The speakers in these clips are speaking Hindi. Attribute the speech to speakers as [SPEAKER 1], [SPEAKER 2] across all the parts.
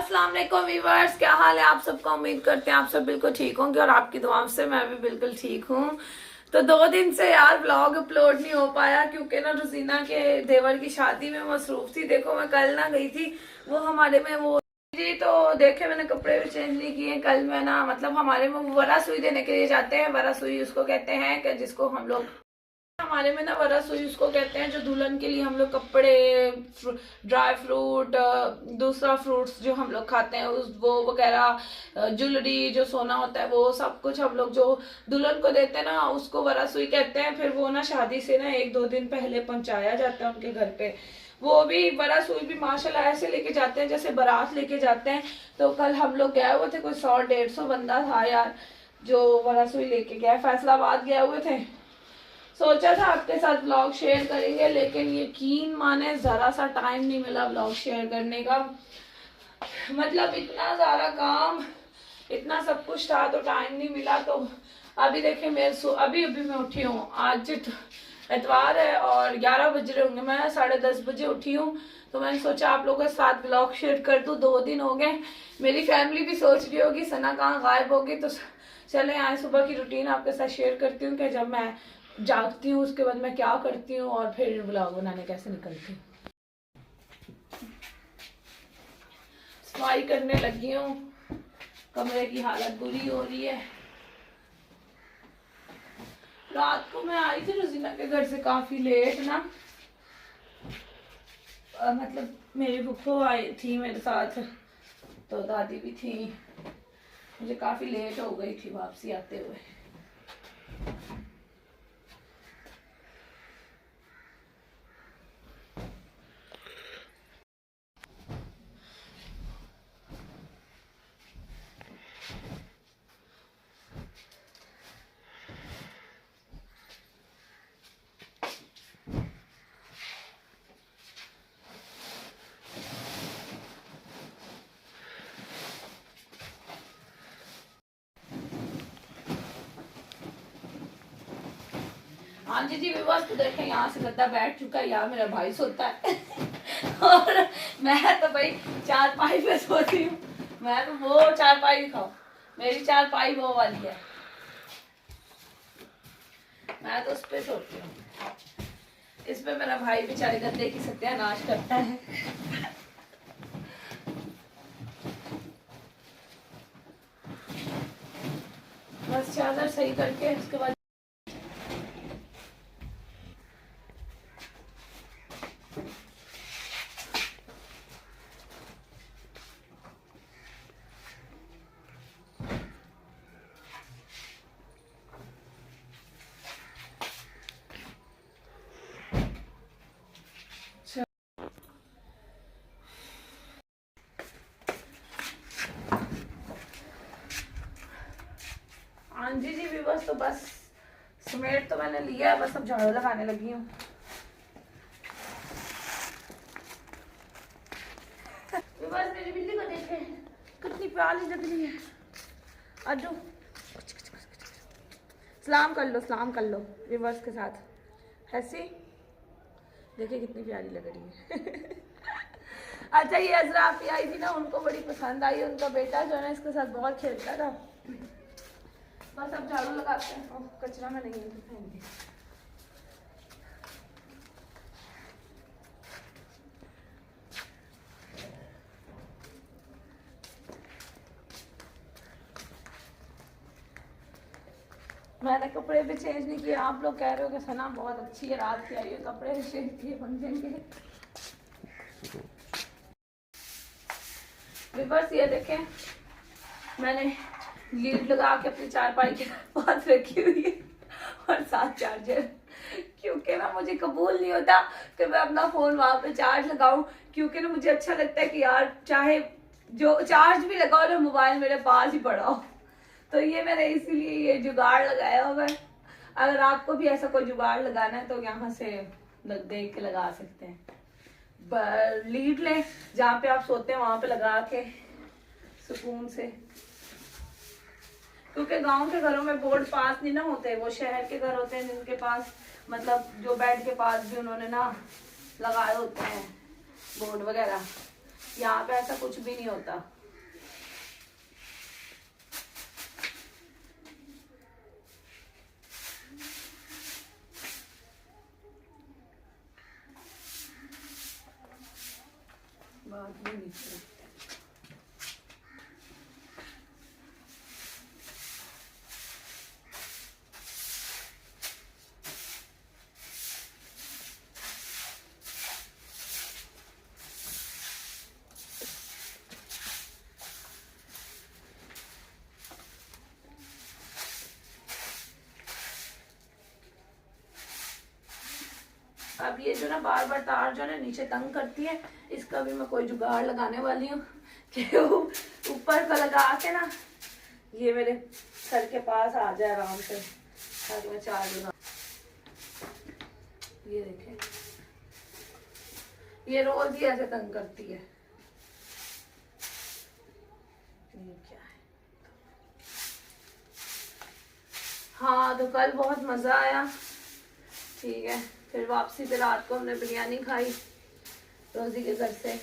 [SPEAKER 1] अस्सलाम वालेकुम व्यूअर्स, क्या हाल है आप सबका। उम्मीद करते हैं आप सब बिल्कुल ठीक होंगे और आपकी दुआओं से मैं भी बिल्कुल ठीक हूँ। तो 2 दिन से यार व्लॉग अपलोड नहीं हो पाया क्योंकि ना रुजीना के देवर की शादी में मसरूफ थी। देखो मैं कल ना गई थी, वो हमारे में वो जी, तो देखे मैंने कपड़े भी चेंज नहीं किए। कल मैं ना मतलब हमारे में वरा सुई देने के लिए जाते हैं। वरा सुई उसको कहते हैं कि जिसको हम लोग हमारे में ना वरा सुई उसको कहते हैं जो दुल्हन के लिए हम लोग कपड़े, ड्राई फ्रूट, दूसरा फ्रूट्स जो हम लोग खाते हैं उस वो वगैरह, ज्वेलरी जो सोना होता है वो सब कुछ हम लोग जो दुल्हन को देते हैं ना उसको वरा सुई कहते हैं। फिर वो ना शादी से ना 1-2 दिन पहले पहुंचाया जाता है उनके घर पे। वो भी वरा सुई भी माशाल्लाह ऐसे लेके जाते हैं जैसे बारात लेके जाते हैं। तो कल हम लोग गए हुए थे, कोई 100-150 बंदा था यार जो वरा सुई लेके गया। फैसलाबाद गए हुए थे, सोचा था आपके साथ ब्लॉग शेयर करेंगे लेकिन यकीन माने जरा सा टाइम नहीं मिला ब्लॉग शेयर करने का। मतलब इतना सारा काम, इतना सब कुछ था तो टाइम नहीं मिला। तो अभी देखे मेरे अभी अभी मैं उठी हूँ। आज एतवार है और 11 बज रहे होंगे, मैं 10:30 बजे उठी हूँ। तो मैंने सोचा आप लोगों के साथ ब्लॉग शेयर कर दूँ। 2 दिन हो गए, मेरी फैमिली भी सोच रही होगी सना कहाँ गायब होगी। तो चले आए सुबह की रूटीन आपके साथ शेयर करती हूँ कि जब मैं जागती हूँ उसके बाद मैं क्या करती हूँ और फिर ब्लॉग बनाने कैसे निकलती हूँ। सफाई करने लगी हूँ, कमरे की हालत बुरी हो रही है। रात को मैं आई थी रुजीना के घर से काफी लेट ना, मतलब मेरी फुफ्फो आई थी मेरे साथ, तो दादी भी थी। मुझे काफी लेट हो गई थी वापसी आते हुए। हाँ जी जी विवास तो देखें, यहाँ से गद्दा बैठ चुका है, यहाँ मेरा भाई सोता है और मैं तो भाई चारपाई पे सोती हूँ। मैं तो वो चारपाई दिखाओ, मेरी चारपाई वो वाली है, मैं तो उस पे सोती हूँ। इसमें मेरा भाई बेचारे गद्दे की सत्यानाश करता है। बस चादर सही करके उसके बाद हाँ जी जी भी बस, तो बस समेट तो मैंने लिया है, बस अब झाड़ू लगाने लगी हूँ। बस मेरी बिल्ली को देखे कितनी प्यारी लग रही है। अड्डू सलाम कर लो, सलाम कर लो रिवर्स के साथ ऐसी, देखिए कितनी प्यारी लग रही है। अच्छा ये अजराफी आई थी ना, उनको बड़ी पसंद आई। उनका बेटा जो है ना इसके साथ बहुत खेलता था। बस अब झाड़ू लगाते हैं, कचरा में नहीं है। मैंने कपड़े भी चेंज नहीं किए। आप लोग कह रहे हो कि सना बहुत अच्छी है, रात की आई है, कपड़े भी चेंज किए फंक्शन के। बस ये देखें मैंने लीड लगा के अपनी चारपाई के पास रखी हुई है और साथ चार्जर, क्योंकि ना मुझे कबूल नहीं होता कि मैं अपना फोन वहां पे चार्ज लगाऊं। क्योंकि ना मुझे अच्छा लगता है कि यार चाहे जो चार्ज भी लगाओ ना मोबाइल मेरे पास ही पड़ा हो। तो ये मैंने इसीलिए ये जुगाड़ लगाया हुआ है। अगर आपको भी ऐसा कोई जुगाड़ लगाना है तो यहाँ से देख के लगा सकते हैं। लीड ले जहाँ पे आप सोते हैं वहां पे लगा के सुकून से, क्योंकि गांव के घरों में बोर्ड पास नहीं ना होते, वो शहर के घर होते हैं जिनके पास मतलब जो बेड के पास भी उन्होंने ना लगाए होते हैं बोर्ड वगैरह। यहाँ पे ऐसा कुछ भी नहीं होता। बात भी नहीं करते। अब ये जो ना बार बार तार जो है नीचे तंग करती है, इसका भी मैं कोई जुगाड़ लगाने वाली हूँ कि ऊपर को लगा के ना ये मेरे सर के पास आ जाए आराम से, ताकि मैं चार्ज लगा। ये देखें, ये रोज ही ऐसे तंग करती है। ये क्या है? हाँ तो कल बहुत मजा आया। ठीक है, फिर वापसी पे रात को हमने बिरयानी खाई रोजी के घर से।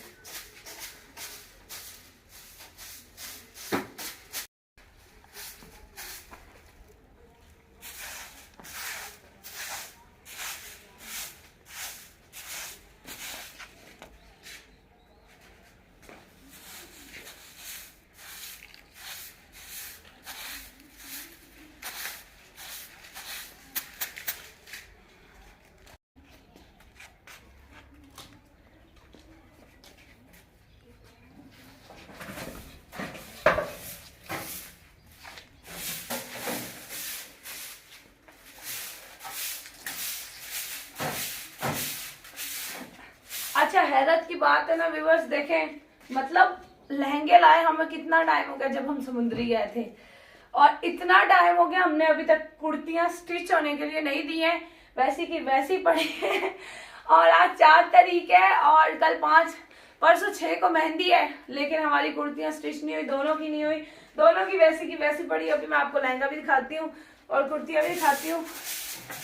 [SPEAKER 1] अच्छा, हैरत की बात है ना व्यूअर्स, देखें मतलब लहंगे लाए हमें कितना टाइम हो गया जब हम समुद्री गए थे, और इतना टाइम हो गया हमने अभी तक कुर्तियां स्टिच होने के लिए नहीं दी हैं, वैसी की वैसी पड़ी है। और आज 4 तारीख है और कल 5, परसों 6 को मेहंदी है, लेकिन हमारी कुर्तियां स्टिच नहीं हुई, दोनों की नहीं हुई, दोनों की वैसी पड़ी। अभी मैं आपको लहंगा भी दिखाती हूँ और कुर्तियां भी दिखाती हूँ।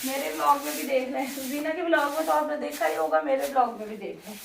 [SPEAKER 1] मेरे ब्लॉग में भी देख लें, जीना के ब्लॉग में तो आपने देखा ही होगा, मेरे ब्लॉग में भी देख लें।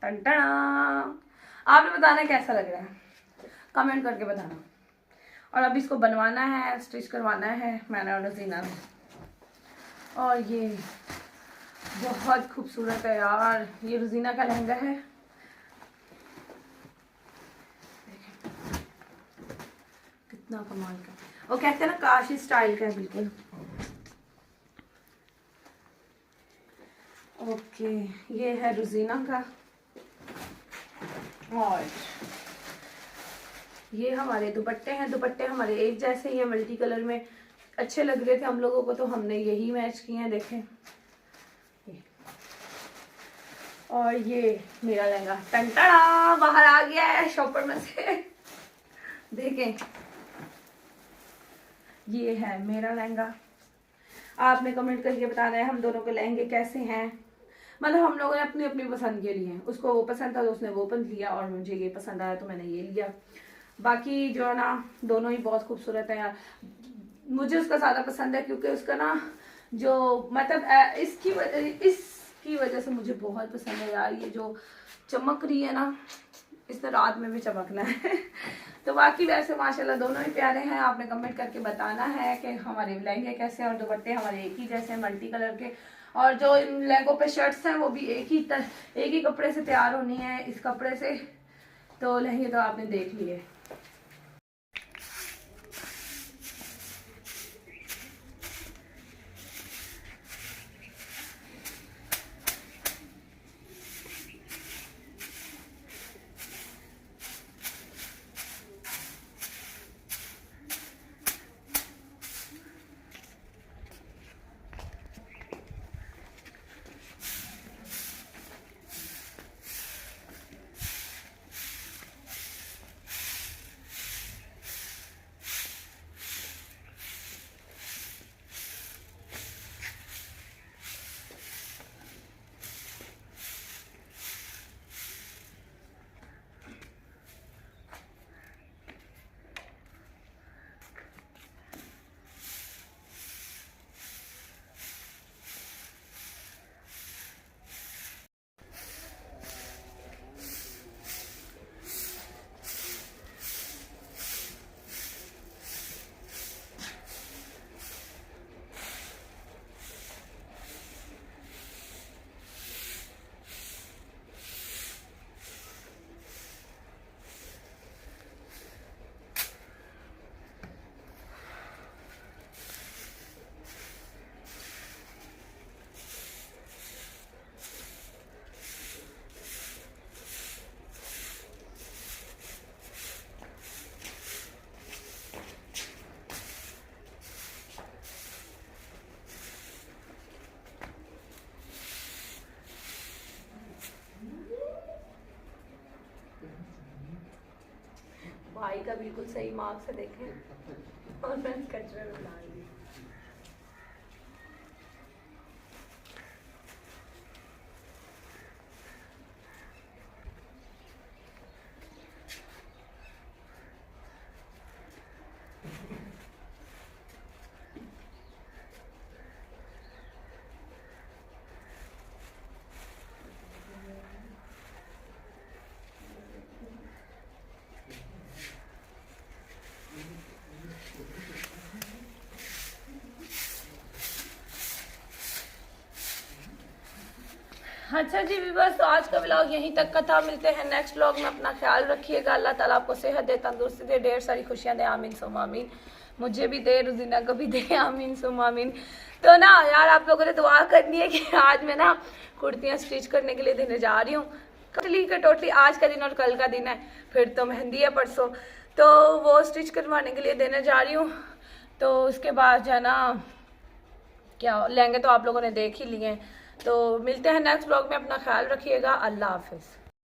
[SPEAKER 1] टंटना, आपने बताना कैसा लग रहा है, कमेंट करके बताना। और अब इसको बनवाना है, स्टिच करवाना है मैंने और रजीना ने। और ये बहुत खूबसूरत है यार, ये रजीना का लहंगा है, कितना कमाल का। वो कहते हैं ना काशी स्टाइल का है बिल्कुल। ओके, ये है रजीना का, और ये हमारे दुपट्टे हैं। दुपट्टे हमारे एक जैसे ही हैं, मल्टी कलर में अच्छे लग रहे थे हम लोगों को, तो हमने यही मैच किए हैं, देखें। और ये मेरा लहंगा टंटना बाहर आ गया है शॉपर में से। देखें, ये है मेरा लहंगा। आपने कमेंट करके बताना है हम दोनों के लहंगे कैसे हैं। मतलब हम लोगों ने अपनी अपनी पसंद के लिए, उसको वो पसंद था तो उसने वो पसंद लिया और मुझे ये पसंद आया तो मैंने ये लिया। बाकी जो है ना दोनों ही बहुत खूबसूरत है यार। मुझे उसका ज़्यादा पसंद है क्योंकि उसका ना जो मतलब इसकी वजह से मुझे बहुत पसंद है यार। ये जो चमक रही है ना, इसने रात में भी चमकना है। तो बाकी वैसे माशाल्लाह दोनों ही प्यारे हैं। आपने कमेंट करके बताना है कि हमारे लहंगे कैसे हैं और दुपट्टे हमारे एक ही जैसे हैं, मल्टी कलर के। और जो इन लहंगों पे शर्ट्स हैं वो भी एक ही कपड़े से तैयार होनी है, इस कपड़े से। तो लहंगे तो आपने देख लिए। भाई का बिल्कुल सही मार्क्स है देखें, और मैं कचरे में डाल दी। अच्छा जी व्यूअर्स, तो आज का व्लॉग यहीं तक का था। मिलते हैं नेक्स्ट व्लॉग में। अपना ख्याल रखिएगा। अल्लाह ताला आपको सेहत दे, तंदुरुस्ती दे, ढेर सारी खुशियां दे। आमीन सुम आमीन। मुझे भी दे, रुजीना को भी दे। आमीन सुम आमीन। तो ना यार आप लोगों ने दुआ करनी है कि आज मैं ना कुर्तियाँ स्टिच करने के लिए देने जा रही हूँ। टोटली आज का दिन और कल का दिन है, फिर तो मेहंदी है परसों, तो वो स्टिच करवाने के लिए देने जा रही हूँ। तो उसके बाद जो है ना क्या लहंगे तो आप लोगों ने देख ही लिए हैं। तो मिलते हैं नेक्स्ट व्लॉग में। अपना ख्याल रखिएगा। अल्लाह हाफिज़।